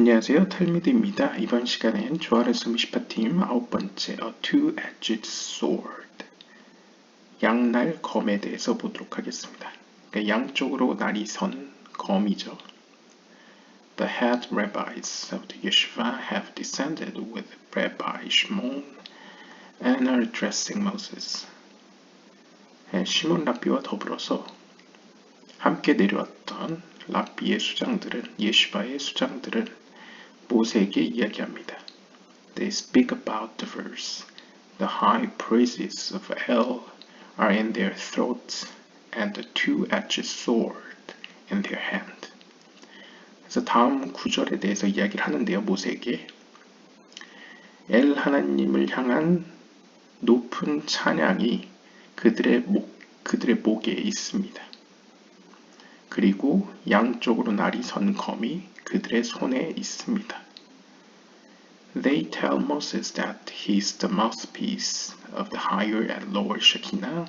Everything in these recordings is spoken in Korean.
안녕하세요. 탈미드입니다. 이번 시간엔 조아르 스미시파팀 9번째 A Two-Edged Sword 양날 검에 대해서 보도록 하겠습니다. 그러니까 양쪽으로 날이 선 검이죠. The head rabbis of the yeshiva have descended with Rabbi Shimon and are addressing Moses. 시몬 랍비와 더불어서 함께 내려왔던 랍비의 수장들은 예시바의 수장들은 모세에게 이야기합니다. They speak about the verse. The high praises of El are in their throats and the two-edged sword in their hand. 그래서 다음 구절에 대해서 이야기를 하는데요. 모세에게 엘 하나님을 향한 높은 찬양이 그들의 목에 있습니다. 그리고 양쪽으로 날이 선 검이 그들의 손에 있습니다. They tell Moses that he is the mouthpiece of the higher and lower Shekinah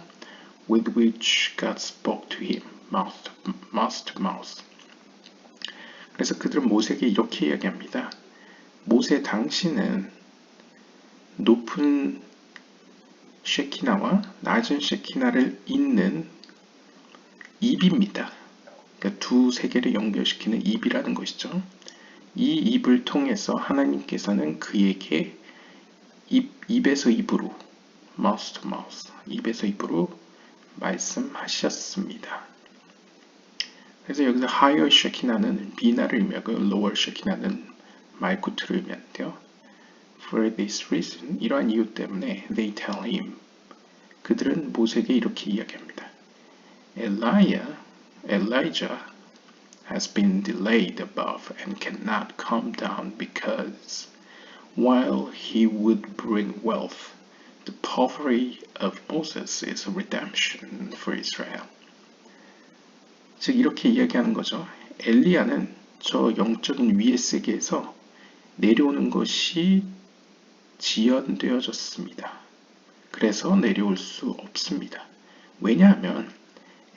with which God spoke to him, mouth to mouth. 그래서 그들은 모세에게 이렇게 이야기합니다. 모세 당신은 높은 쉐키나와 낮은 쉐키나를 잇는 입입니다. 그러니까 두 세계를 연결시키는 입이라는 것이죠. 이 입을 통해서 하나님께서는 그에게 입에서 입으로 mouth to mouth, 입에서 입으로 말씀하셨습니다. 그래서 여기서 higher shekinah는 비나를 의미하고 lower shekinah는 말구트를 의미하는데요. For this reason, 이러한 이유 때문에 they tell him, 그들은 모세에게 이렇게 이야기합니다. Elijah has been delayed above and cannot come down because, while he would bring wealth, the poverty of Moses is redemption for Israel. 즉 이렇게 이야기하는 거죠. 엘리야는 저 영적인 위의 세계에서 내려오는 것이 지연되어졌습니다. 그래서 내려올 수 없습니다. 왜냐하면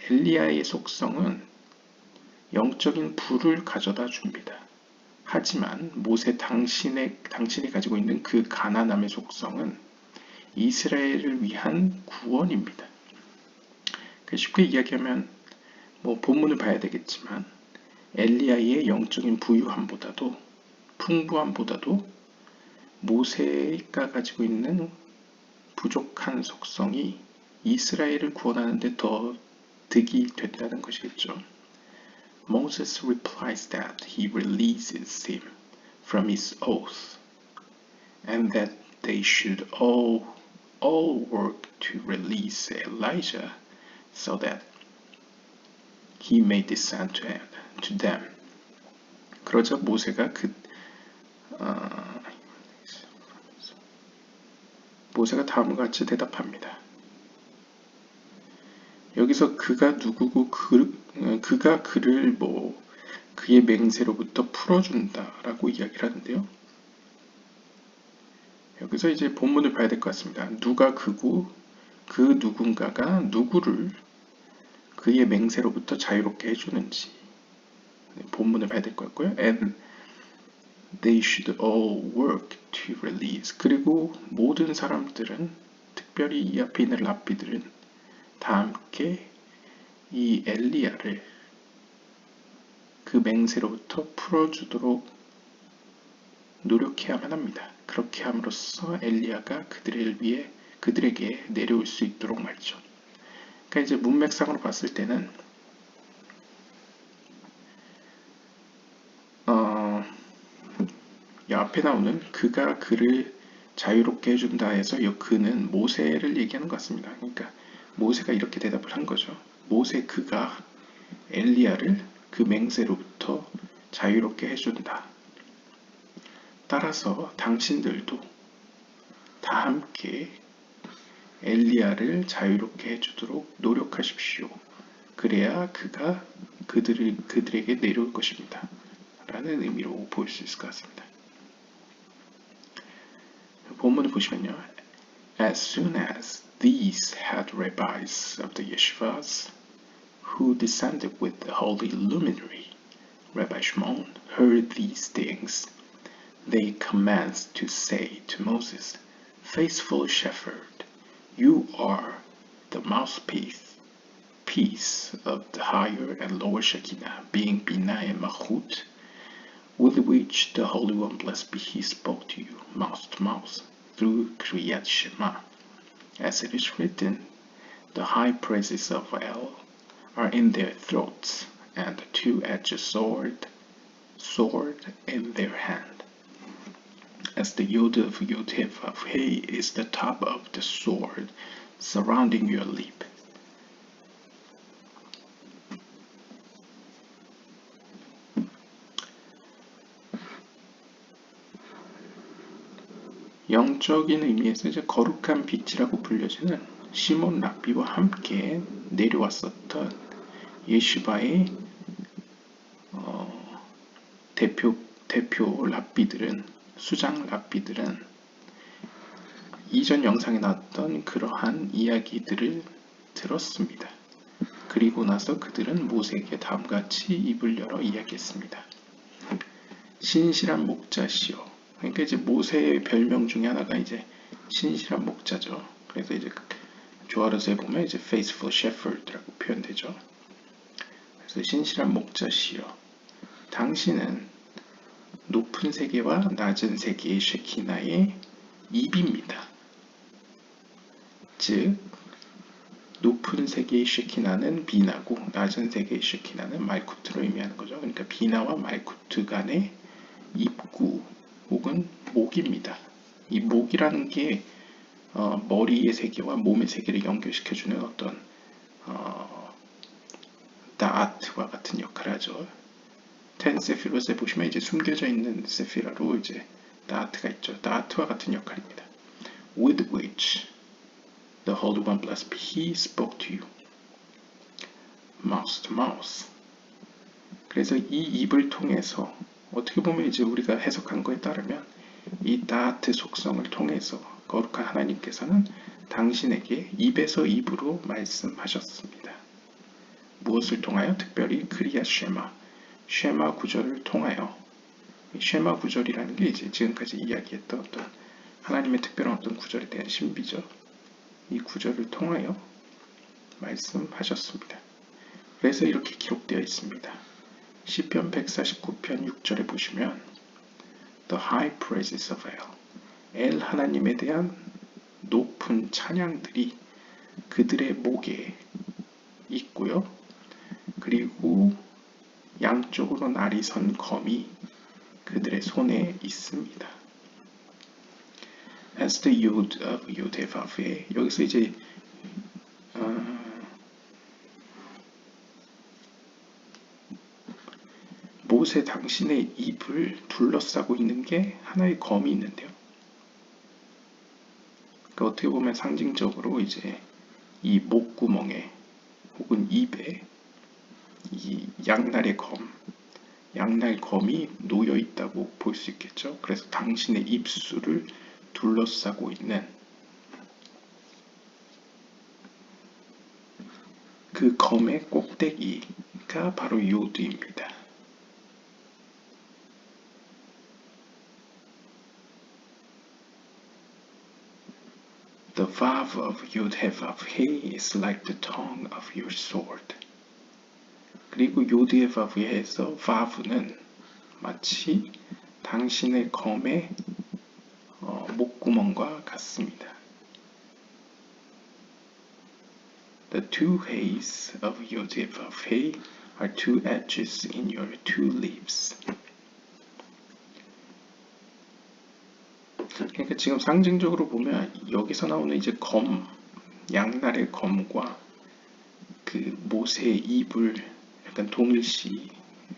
엘리야의 속성은 영적인 부를 가져다 줍니다. 하지만 모세 당신이 가지고 있는 그 가난함의 속성은 이스라엘을 위한 구원입니다. 쉽게 이야기하면 본문을 봐야 되겠지만 엘리야의 영적인 부유함보다도 풍부함보다도 모세가 가지고 있는 부족한 속성이 이스라엘을 구원하는 데 더 득이 된다는 것이겠죠. Moses replies that he releases him from his oath and that they should all work to release Elijah so that he may descend to them. 그러자 모세가 모세가 다음과 같이 대답합니다. 여기서 그가 누구고 그가 그를 그의 맹세로부터 풀어준다라고 이야기를 하는데요. 여기서 이제 본문을 봐야 될 것 같습니다. 누가 그고 그 누군가가 누구를 그의 맹세로부터 자유롭게 해주는지 본문을 봐야 될 것 같고요. And they should all work to release. 그리고 모든 사람들은 특별히 이 앞에 있는 랍비들은 다 함께 이 엘리야를 그 맹세로부터 풀어주도록 노력해야만 합니다. 그렇게 함으로써 엘리야가 그들에게 내려올 수 있도록 말이죠. 그러니까 이제 문맥상으로 봤을 때는 이 앞에 나오는 그가 그를 자유롭게 해준다 해서 이 그는 모세를 얘기하는 것 같습니다. 그러니까 모세가 이렇게 대답을 한 거죠. 모세 그가 엘리야를 그 맹세로부터 자유롭게 해준다. 따라서 당신들도 다 함께 엘리야를 자유롭게 해주도록 노력하십시오. 그래야 그가 그들에게 내려올 것입니다. 라는 의미로 볼 수 있을 것 같습니다. 본문을 보시면요. As soon as these head rabbis of the yeshivas, who descended with the holy luminary, Rabbi Shimon heard these things, they commenced to say to Moses, Faithful shepherd, you are the mouthpiece of the higher and lower Shekinah, being Bina and Malchut, with which the Holy One, blessed be He, spoke to you, mouth to mouth, through Kriyat Shema. As it is written, the high praises of El are in their throats, and the two-edged sword in their hand. As the Yod of He is the top of the sword surrounding your lip. 영적인 의미에서 이제 거룩한 빛이라고 불려지는 시몬 랍비와 함께 내려왔었던 예시바의 대표 랍비들은, 수장 랍비들은 이전 영상에 나왔던 그러한 이야기들을 들었습니다. 그리고 나서 그들은 모세에게 다음같이 입을 열어 이야기했습니다. 신실한 목자시여. 그러니까 이제 모세의 별명 중에 하나가 이제 신실한 목자죠. 그래서 이제 조아르스에 보면 이제 faithful shepherd라고 표현되죠. 그래서 신실한 목자시여, 당신은 높은 세계와 낮은 세계의 쉐키나의 입입니다. 즉 높은 세계의 쉐키나는 비나고 낮은 세계의 쉐키나는 말쿠트로 의미하는 거죠. 그러니까 비나와 말쿠트 간의 입구 혹은 목입니다. 이 목이라는 게 머리의 세계와 몸의 세계를 연결시켜주는 어떤 다아트와 같은 역할을 하죠. 텐 세피롯에 보시면 이제 숨겨져 있는 세피라로 이제 다아트가 있죠. 다아트와 같은 역할입니다. With which the Holy One, blessed be He, spoke to you. Mouth to mouth. 그래서 이 입을 통해서 어떻게 보면 이제 우리가 해석한 거에 따르면 이 다아트 속성을 통해서 거룩한 하나님께서는 당신에게 입에서 입으로 말씀하셨습니다. 무엇을 통하여? 특별히 크리아 쉐마 구절을 통하여. 쉐마 구절이라는 게 이제 지금까지 이야기했던 어떤 하나님의 특별한 어떤 구절에 대한 신비죠. 이 구절을 통하여 말씀하셨습니다. 그래서 이렇게 기록되어 있습니다. 시편 149편 6절에 보시면 The high praises of El, 엘 하나님에 대한 높은 찬양들이 그들의 목에 있고요. 그리고 양쪽으로 날이 선 검이 그들의 손에 있습니다. As the Yod of Yod-Heh-Vav-Heh, 여기서 이제 모세 당신의 입을 둘러싸고 있는 게 하나의 검이 있는데요. 그러니까 어떻게 보면 상징적으로 이제 이 목구멍에 혹은 입에 이 양날의 양날검이 놓여 있다고 볼 수 있겠죠. 그래서 당신의 입술을 둘러싸고 있는 그 검의 꼭대기가 바로 요드입니다. The vav of Yod-Heh-Vav-Heh is like the tongue of your sword. 그리고 요드-해-vav-해에서 vav는 마치 당신의 검의 목구멍과 같습니다. The two heys of Yod-Heh-Vav-Heh are two edges in your two leaves. 그러니까 지금 상징적으로 보면 여기서 나오는 이제 양날의 검과 그 모세의 입을 약간 동일시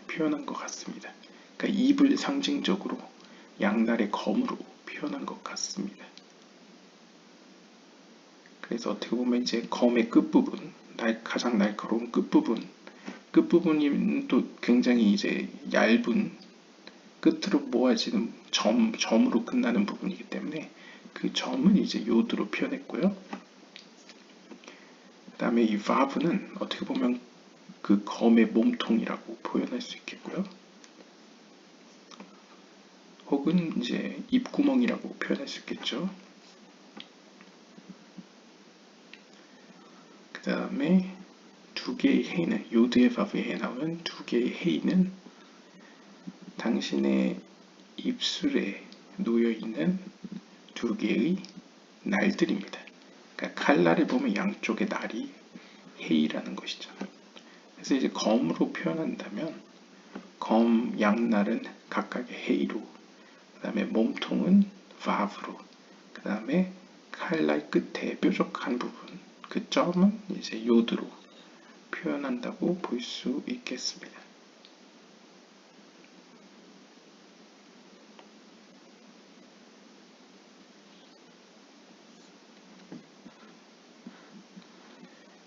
표현한 것 같습니다. 그러니까 입을 상징적으로 양날의 검으로 표현한 것 같습니다. 그래서 어떻게 보면 이제 검의 끝부분, 가장 날카로운 끝부분이 또 굉장히 이제 얇은 끝으로 모아지는 점으로 끝나는 부분이기 때문에 그 점은 이제 요드로 표현했고요. 그 다음에 이 vav는 어떻게 보면 그 검의 몸통이라고 표현할 수 있겠고요. 혹은 이제 입구멍이라고 표현할 수 있겠죠. 그 다음에 두 개의 헤이는 요드의 바브에 나오는 두 개의 헤이는 당신의 입술에 놓여 있는 두 개의 날들입니다. 그러니까 칼날에 보면 양쪽의 날이 헤이라는 것이죠. 그래서 이제 검으로 표현한다면 검 양날은 각각의 헤이로, 그 다음에 몸통은 바브로, 그 다음에 칼날 끝에 뾰족한 부분, 그 점은 이제 요드로 표현한다고 볼 수 있겠습니다.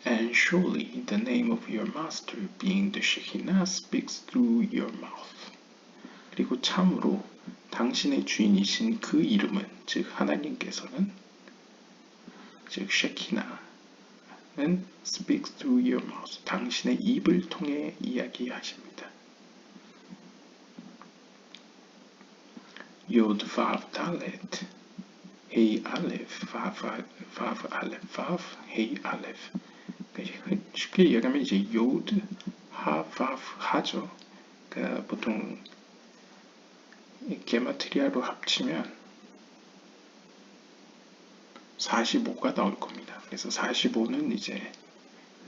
And surely the name of your master being the Shekinah speaks through your mouth. 그리고 참으로 당신의 주인이신 그 이름은, 즉 하나님께서는, 즉 쉐키나는 speaks through your mouth, 당신의 입을 통해 이야기하십니다. Yod Vav Dalet Hey Aleph Vav Aleph Vav Hey Aleph. 쉽게 이야기하면 이제 요드 하 바브 하죠. 그러니까 보통 게마트리아로 합치면 45가 나올 겁니다. 그래서 45는 이제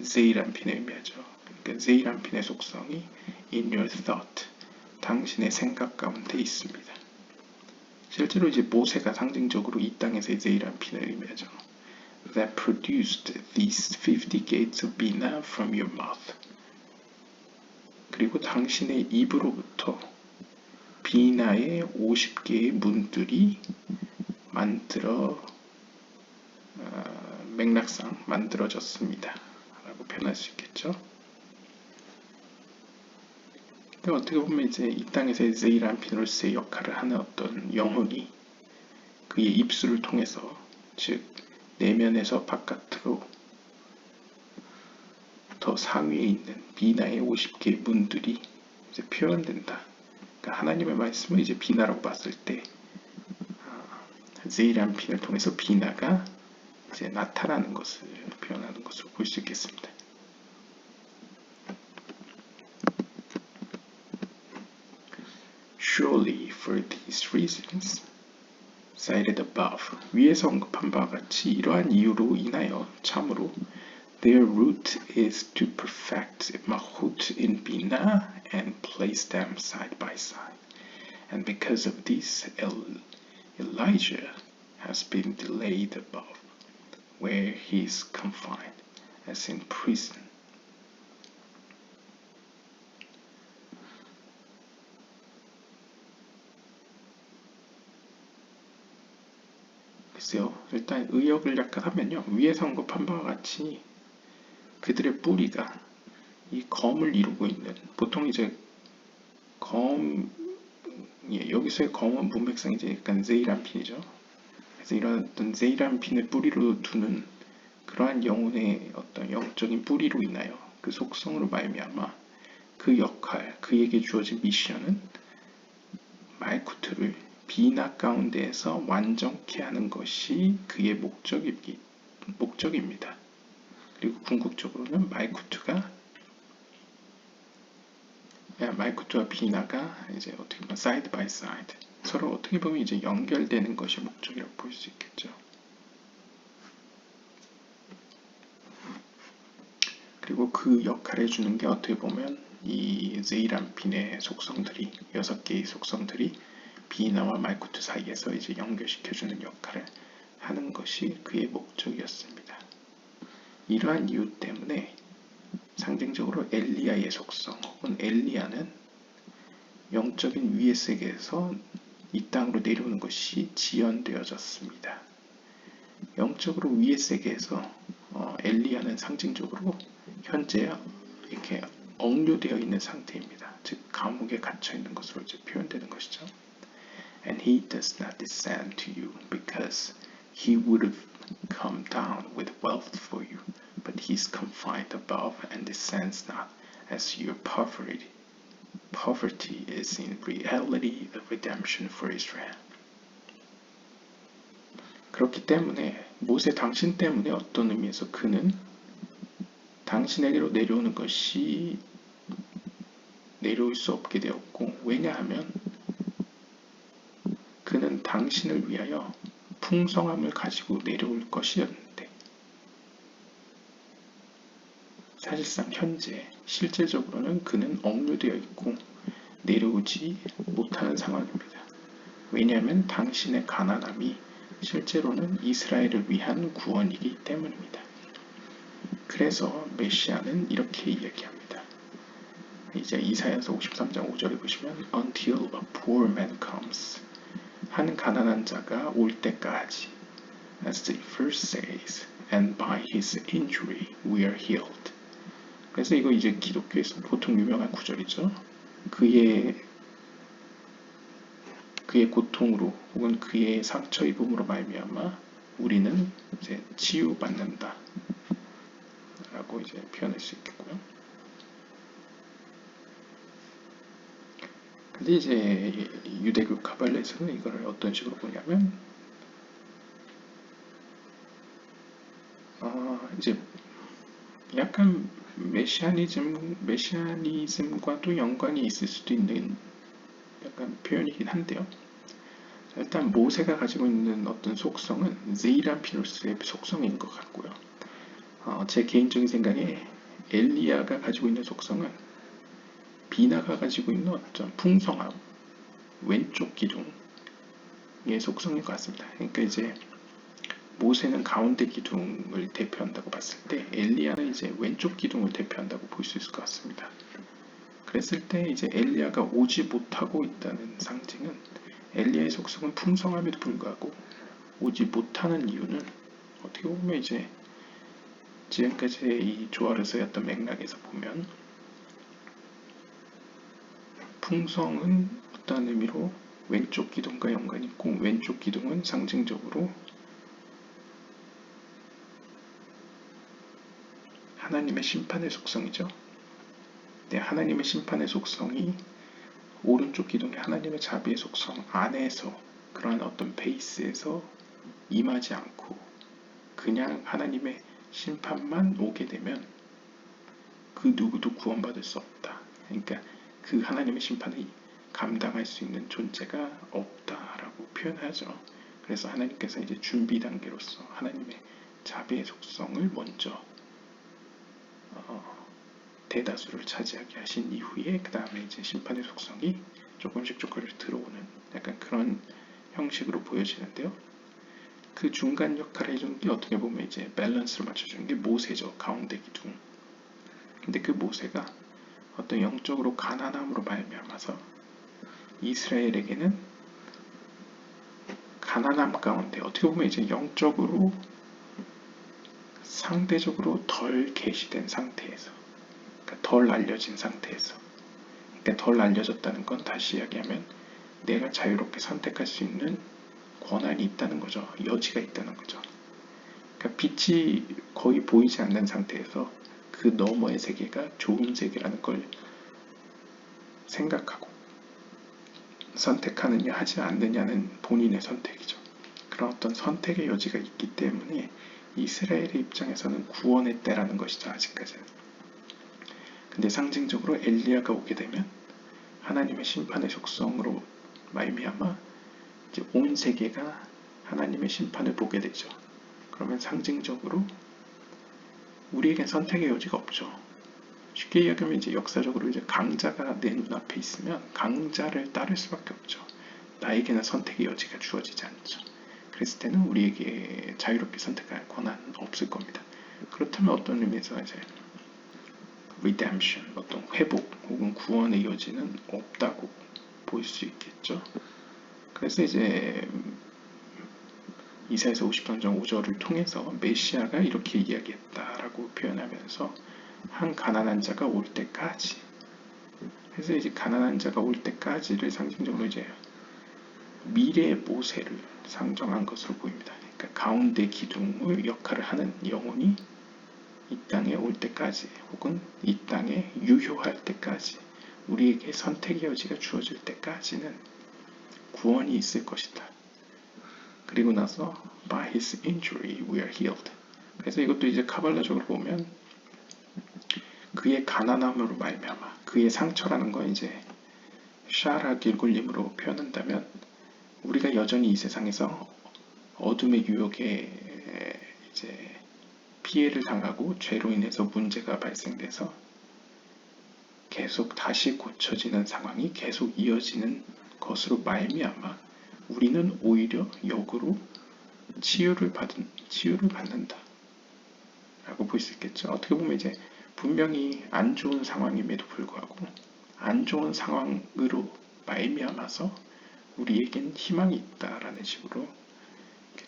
제이란핀을 의미하죠. 그러니까 제이란핀의 속성이 in your thought, 당신의 생각 가운데 있습니다. 실제로 이제 모세가 상징적으로 이 땅에서의 제이란핀을 의미하죠. That produced these 50 gates of Bina from your mouth. 그리고 당신의 입으로부터 비나의 50개의 문들이 맥락상 만들어졌습니다. 라고 표현할 수 있겠죠. 근데 어떻게 보면 이제 이 땅에서의 제이란피노스의 역할을 하는 어떤 영혼이 그의 입술을 통해서, 즉 내면에서 바깥으로 더 상위에 있는 비나의 50개의 문들이 이제 표현된다. 그러니까 하나님의 말씀을 이제 비나라고 봤을 때 제이란핀을 통해서 비나가 이제 나타나는 것을 표현하는 것으로 볼 수 있겠습니다. Surely for these reasons cited above, 위에서 언급한 바와 같이 이러한 이유로 인하여 참으로 their root is to perfect Malchut in Bina and place them side by side. And because of this, Elijah has been delayed above, where he is confined, as in prison. 글쎄요, 일단 의역을 약간 하면요, 위에서 언급한 바와 같이 그들의 뿌리가 이 검을 이루고 있는, 보통 이제 여기서의 검은 문맥상 이제 약간 제이란핀이죠. 그래서 이런 어떤 제이란핀을 뿌리로 두는 그러한 영혼의 어떤 영적인 뿌리로 인하여 그 속성으로 말미암아 그 역할, 그에게 주어진 미션은 말쿠트를 비나 가운데에서 완전케 하는 것이 그의 목적입니다. 그리고 궁극적으로는 말쿠트와 비나가 이제 어떻게 보면 사이드 바이 사이드, 서로 어떻게 보면 이제 연결되는 것이 목적이라고 볼 수 있겠죠. 그리고 그 역할을 해주는 게 어떻게 보면 이 제이란핀의 속성들이, 6개의 속성들이 비나와 말쿠트 사이에서 이제 연결시켜주는 역할을 하는 것이 그의 목적이었습니다. 이러한 이유 때문에 상징적으로 엘리야의 속성, 혹은 엘리야는 영적인 위의 세계에서 이 땅으로 내려오는 것이 지연되어졌습니다. 영적으로 위의 세계에서 엘리야는 상징적으로 현재 이렇게 억류되어 있는 상태입니다. 즉 감옥에 갇혀 있는 것으로 이제 표현되는 것이죠. And he does not descend to you because he would have come down with wealth for you, but he is confined above and descends not as you are perverted. Poverty is in reality the redemption for Israel. 그렇기 때문에 모세 당신 때문에 어떤 의미에서 그는 당신에게로 내려오는 것이 내려올 수 없게 되었고, 왜냐하면 그는 당신을 위하여 풍성함을 가지고 내려올 것이었는데, 사실상 현재 실제적으로는 그는 억류되어 있고 내려오지 못하는 상황입니다. 왜냐하면 당신의 가난함이 실제로는 이스라엘을 위한 구원이기 때문입니다. 그래서 메시아는 이렇게 이야기합니다. 이제 이사야서 53장 5절에 보시면 Until a poor man comes, 한 가난한 자가 올 때까지, as the verse says, and by his injury we are healed. 그래서 이거 이제 기독교에서 보통 유명한 구절이죠. 그의 고통으로 혹은 그의 상처 입음으로 말미암아 우리는 이제 치유받는다 라고 이제 표현할 수 있겠고요. 근데 이제 유대교 카발레에서는 이거를 어떤 식으로 보냐면 이제 약간 메시아니즘과도 연관이 있을 수도 있는 약간 표현이긴 한데요. 일단 모세가 가지고 있는 어떤 속성은 제이란 피누스의 속성인 것 같고요. 제 개인적인 생각에 엘리야가 가지고 있는 속성은 비나가 가지고 있는 어떤 풍성함, 왼쪽 기둥의 속성인 것 같습니다. 그러니까 이제 모세는 가운데 기둥을 대표한다고 봤을 때 엘리야는 이제 왼쪽 기둥을 대표한다고 볼 수 있을 것 같습니다. 그랬을 때 이제 엘리야가 오지 못하고 있다는 상징은 엘리야의 속성은 풍성함에도 불구하고 오지 못하는 이유는 어떻게 보면 이제 지금까지의 이 조아르서의 어떤 맥락에서 보면 풍성은 어떤 의미로 왼쪽 기둥과 연관이 있고 왼쪽 기둥은 상징적으로 하나님의 심판의 속성이죠. 네, 하나님의 심판의 속성이 오른쪽 기둥의 하나님의 자비의 속성 안에서 그런 어떤 베이스에서 임하지 않고 그냥 하나님의 심판만 오게 되면 그 누구도 구원받을 수 없다. 그러니까 그 하나님의 심판을 감당할 수 있는 존재가 없다라고 표현하죠. 그래서 하나님께서 이제 준비 단계로서 하나님의 자비의 속성을 먼저 대다수를 차지하게 하신 이후에 그 다음에 이제 심판의 속성이 조금씩 들어오는 약간 그런 형식으로 보여지는데요. 그 중간 역할을 해주는 게 어떻게 보면 이제 밸런스를 맞춰주는 게 모세죠. 가운데 기둥. 근데 그 모세가 어떤 영적으로 가난함으로 말미암아서 이스라엘에게는 가난함 가운데 어떻게 보면 이제 영적으로 상대적으로 덜 계시된 상태에서, 그러니까 덜 알려진 상태에서, 그러니까 덜 알려졌다는 건 다시 이야기하면 내가 자유롭게 선택할 수 있는 권한이 있다는 거죠. 여지가 있다는 거죠. 그러니까 빛이 거의 보이지 않는 상태에서 그 너머의 세계가 좋은 세계라는 걸 생각하고 선택하느냐 하지 않느냐는 본인의 선택이죠. 그런 어떤 선택의 여지가 있기 때문에 이스라엘의 입장에서는 구원의 때라는 것이죠. 아직까지는. 근데 상징적으로 엘리야가 오게 되면 하나님의 심판의 속성으로 말미암아 이제 온 세계가 하나님의 심판을 보게 되죠. 그러면 상징적으로 우리에겐 선택의 여지가 없죠. 쉽게 이야기하면 이제 역사적으로 이제 강자가 내 눈앞에 있으면 강자를 따를 수밖에 없죠. 나에게는 선택의 여지가 주어지지 않죠. 그랬을 때는 우리에게 자유롭게 선택할 권한은 없을 겁니다. 그렇다면 어떤 의미에서 이제 redemption, 어떤 회복 혹은 구원의 여지는 없다고 볼 수 있겠죠. 그래서 이제 이사야서 53장 5절을 통해서 메시아가 이렇게 이야기했다라고 표현하면서 한 가난한 자가 올 때까지, 그래서 이제 가난한 자가 올 때까지를 상징적으로 이제 미래의 모세를 상정한 것으로 보입니다. 그러니까 가운데 기둥의 역할을 하는 영혼이 이 땅에 올 때까지 혹은 이 땅에 유효할 때까지 우리에게 선택의 여지가 주어질 때까지는 구원이 있을 것이다. 그리고 나서 by his injury we are healed. 그래서 이것도 이제 카발라적으로 보면 그의 가난함으로 말미암아 그의 상처라는 건 이제 샤라 길굴림으로 표현한다면 우리가 여전히 이 세상에서 어둠의 유혹에 이제 피해를 당하고 죄로 인해서 문제가 발생돼서 계속 다시 고쳐지는 상황이 계속 이어지는 것으로 말미암아 우리는 오히려 역으로 치유를 받는다 라고 볼 수 있겠죠. 어떻게 보면 이제 분명히 안 좋은 상황임에도 불구하고 안 좋은 상황으로 말미암아서 우리에겐 희망이 있다라는 식으로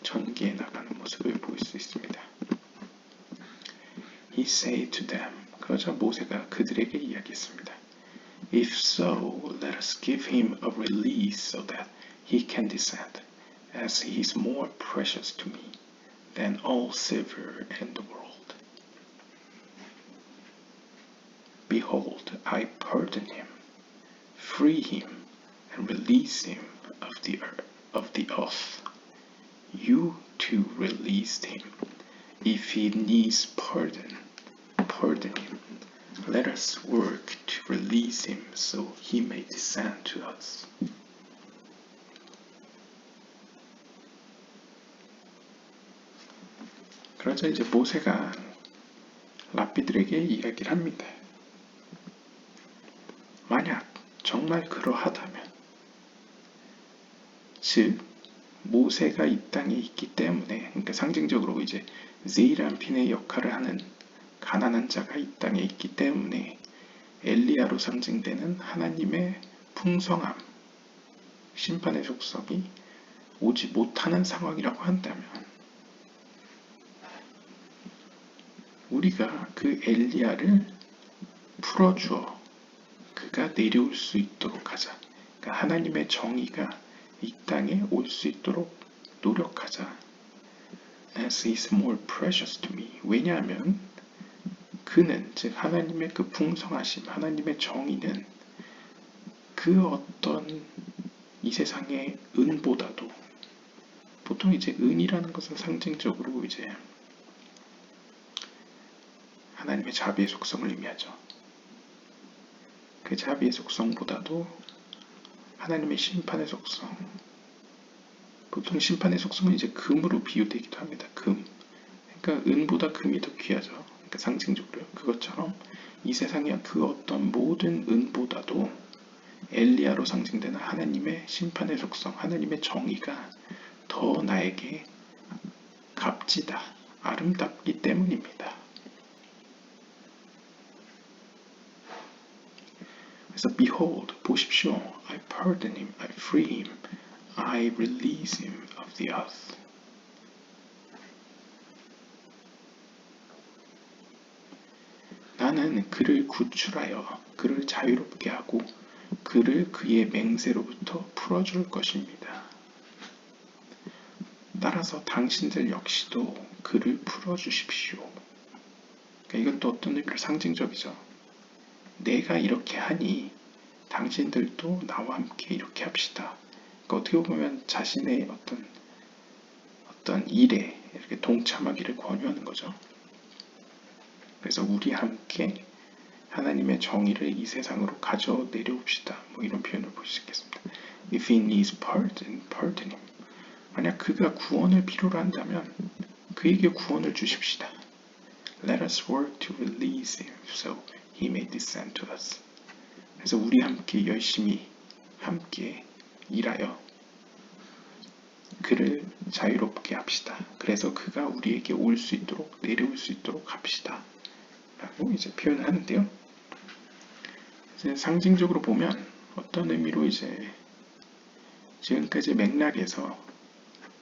전개해 나가는 모습을 볼 수 있습니다. He said to them, 그러자 모세가 그들에게 이야기했습니다. If so, let us give him a release so that he can descend, as he is more precious to me than all silver in the world. Behold, I pardon him, free him, and release him of the oath. You too released him. If he needs pardon, pardon him. Let us work to release him so he may descend to us. 그러자 이제 모세가 랍비들에게 이야기를 합니다. 만약 정말 그러하다면, 즉 모세가 이 땅에 있기 때문에, 그러니까 상징적으로 이제 제이란핀의 역할을 하는 가난한 자가 이 땅에 있기 때문에 엘리야로 상징되는 하나님의 풍성함, 심판의 속성이 오지 못하는 상황이라고 한다면 우리가 그 엘리야를 풀어주어 그가 내려올 수 있도록 하자. 그러니까 하나님의 정의가 이 땅에 올 수 있도록 노력하자. As is more precious to me. 왜냐하면 그는, 즉 하나님의 그 풍성하심, 하나님의 정의는 그 어떤 이 세상의 은보다도, 보통 이제 은이라는 것은 상징적으로 이제 하나님의 자비의 속성을 의미하죠. 그 자비의 속성보다도 하나님의 심판의 속성, 보통 심판의 속성은 이제 금으로 비유되기도 합니다. 금. 그러니까 은보다 금이 더 귀하죠. 그러니까 상징적으로요. 그것처럼 이 세상의 그 어떤 모든 은보다도 엘리야로 상징되는 하나님의 심판의 속성, 하나님의 정의가 더 나에게 값지다, 아름답기 때문입니다. 그래서 behold, 보십시오. I pardon him, I free him, I release him of the earth. 나는 그를 구출하여 그를 자유롭게 하고 그를 그의 맹세로부터 풀어줄 것입니다. 따라서 당신들 역시도 그를 풀어주십시오. 그러니까 이것도 어떤 의미로 상징적이죠. 내가 이렇게 하니 당신들도 나와 함께 이렇게 합시다. 그러니까 어떻게 보면 자신의 어떤 일에 이렇게 동참하기를 권유하는 거죠. 그래서 우리 함께 하나님의 정의를 이 세상으로 가져 내려옵시다. 뭐 이런 표현을 볼 수 있겠습니다. If he needs pardon, pardon him. 만약 그가 구원을 필요로 한다면 그에게 구원을 주십시다. Let us work to release him so he may descend to us. 그래서 우리 함께 열심히 함께 일하여 그를 자유롭게 합시다. 그래서 그가 우리에게 올 수 있도록, 내려올 수 있도록 합시다. 라고 이제 표현을 하는데요. 이제 상징적으로 보면 어떤 의미로 이제 지금까지 맥락에서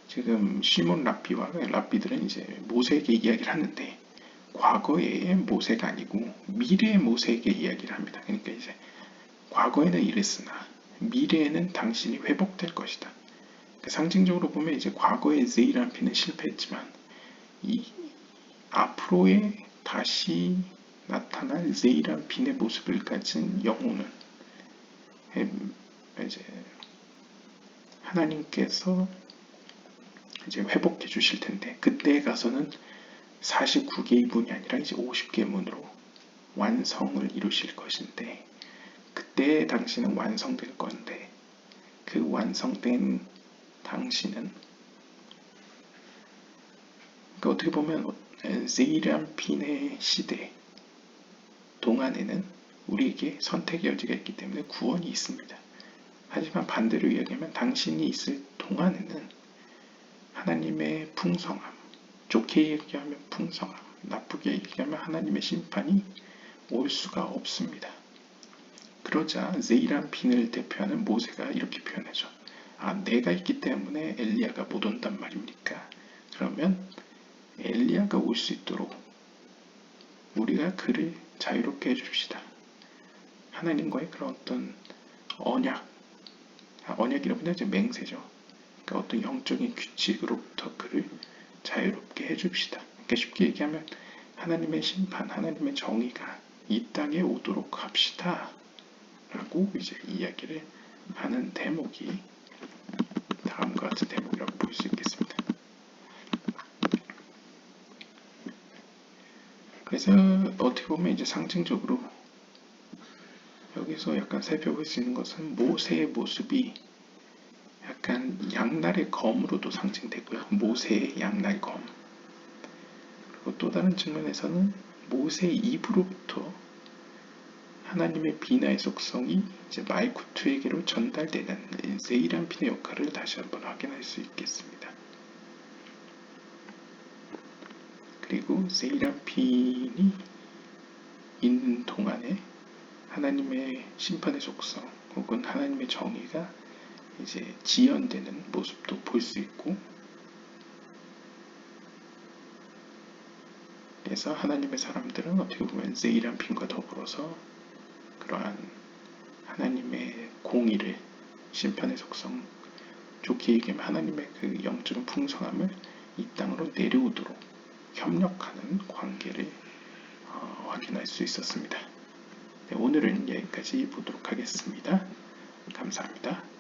지금 시몬 랍비와 랍비들은 이제 모세에게 이야기를 하는데 과거의 모세가 아니고 미래의 모세에게 이야기를 합니다. 그러니까 이제 과거에는 이랬으나 미래에는 당신이 회복될 것이다. 그러니까 상징적으로 보면 이제 과거의 제이란핀은 실패했지만 이 앞으로의 다시 나타날 제이란핀의 모습을 가진 영혼은 이제 하나님께서 이제 회복해 주실 텐데, 그때에 가서는 49개의 문이 아니라 이제 50개의 문으로 완성을 이루실 것인데, 그때 당신은 완성될 건데, 그 완성된 당신은, 그러니까 어떻게 보면 세이람핀의 시대 동안에는 우리에게 선택의 여지가 있기 때문에 구원이 있습니다. 하지만 반대로 이야기하면 당신이 있을 동안에는 하나님의 풍성함, 좋게 얘기하면 풍성함, 나쁘게 얘기하면 하나님의 심판이 올 수가 없습니다. 그러자 세이람핀을 대표하는 모세가 이렇게 표현하죠. 내가 있기 때문에 엘리야가 못 온단 말입니까? 그러면 엘리야가 올 수 있도록 우리가 그를 자유롭게 해줍시다. 하나님과의 그런 어떤 언약이라고 하면 맹세죠. 그러니까 어떤 영적인 규칙으로부터 그를 자유롭게 해줍시다. 그러니까 쉽게 얘기하면 하나님의 심판, 하나님의 정의가 이 땅에 오도록 합시다. 라고 이제 이야기를 하는 대목이 다음과 같은 대목이라고 볼 수 있겠습니다. 그래서 어떻게 보면 이제 상징적으로 여기서 약간 살펴볼 수 있는 것은 모세의 모습이 약간 양날의 검으로도 상징되고요. 모세의 양날 검. 그리고 또 다른 측면에서는 모세의 입으로부터 하나님의 비나의 속성이 이제 말쿠투에게로 전달되는 세이람핀의 역할을 다시 한번 확인할 수 있겠습니다. 그리고 세이람핀이 있는 동안에 하나님의 심판의 속성 혹은 하나님의 정의가 이제 지연되는 모습도 볼 수 있고, 그래서 하나님의 사람들은 어떻게 보면 세이람핀과 더불어서 그러한 하나님의 공의를, 심판의 속성, 좋게 얘기하면 하나님의 그 영적인 풍성함을 이 땅으로 내려오도록 협력하는 관계를 확인할 수 있었습니다. 네, 오늘은 여기까지 보도록 하겠습니다. 감사합니다.